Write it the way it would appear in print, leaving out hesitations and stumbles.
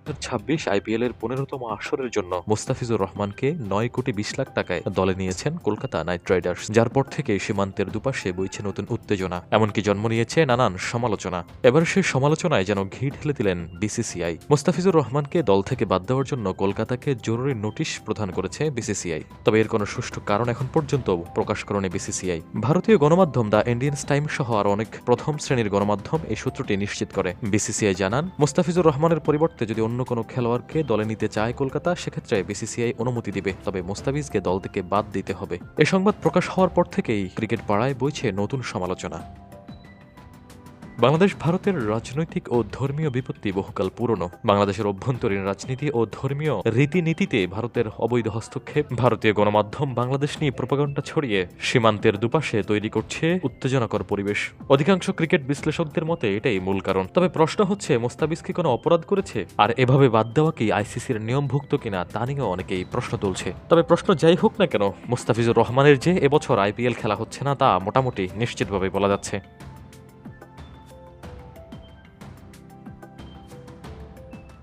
2026 আইপিএলের 15তম আসরের জন্য মোস্তাফিজুর রহমানকে 9 কোটি 20 লাখ টাকায় দলে নিয়েছেন কলকাতা নাইট রাইডার্স, যার পর থেকে সীমান্তের দুপাশে বইছে নতুন উত্তেজনা, এমনকি জন্ম নিয়েছে নানান সমালোচনা। এবার সেই সমালোচনায় যেন ঘি ঢেলে দিলেন বিসিসিআই। মোস্তাফিজুর রহমানকে দল থেকে বাদ দেওয়ার জন্য কলকাতাকে জরুরি নোটিশ প্রদান করেছে বিসিসিআই। তবে এর কোনো সুষ্ঠু কারণ এখন পর্যন্ত প্রকাশ করেনি বিসিসিআই। ভারতীয় গণমাধ্যম দ্য ইন্ডিয়ান টাইম সহ আরও অনেক প্রথম শ্রেণীর গণমাধ্যম এই সূত্রটি নিশ্চিত করে। বিসিসিআই জানান, মোস্তাফিজুর রহমানের পরিবর্তে যদি অন্য কোনো খেলোয়াড়কে দলে নিতে চায় কলকাতা, সেক্ষেত্রে বিসিসিআই অনুমতি দিবে, তবে মোস্তাফিজকে দল থেকে বাদ দিতে হবে। এ সংবাদ প্রকাশ হওয়ার পর থেকেই ক্রিকেট পাড়ায় বইছে নতুন সমালোচনা। বাংলাদেশ ভারতের রাজনৈতিক ও ধর্মীয় বিপত্তি বহুকাল পুরনো। বাংলাদেশের অভ্যন্তরীণ রাজনীতি ও ধর্মীয় রীতিনীতিতে ভারতের অবৈধ হস্তক্ষেপ, ভারতীয় গণমাধ্যম বাংলাদেশ নিয়ে প্রোপাগান্ডা ছড়িয়ে সীমান্তের দুপাশে তৈরি করছে উত্তেজনাকর পরিবেশ। অধিকাংশ ক্রিকেট বিশ্লেষকদের মতে এটাই মূল কারণ। তবে প্রশ্ন হচ্ছে, মোস্তাফিজ কি কোনো অপরাধ করেছে? আর এভাবে বাদ দেওয়া কি আইসিসির নিয়মভুক্ত কিনা তা নিয়েও অনেকেই প্রশ্ন তুলছে। তবে প্রশ্ন যাই হোক না কেন, মোস্তাফিজুর রহমানের যে এবছর আইপিএল খেলা হচ্ছে না তা মোটামুটি নিশ্চিতভাবে বলা যাচ্ছে।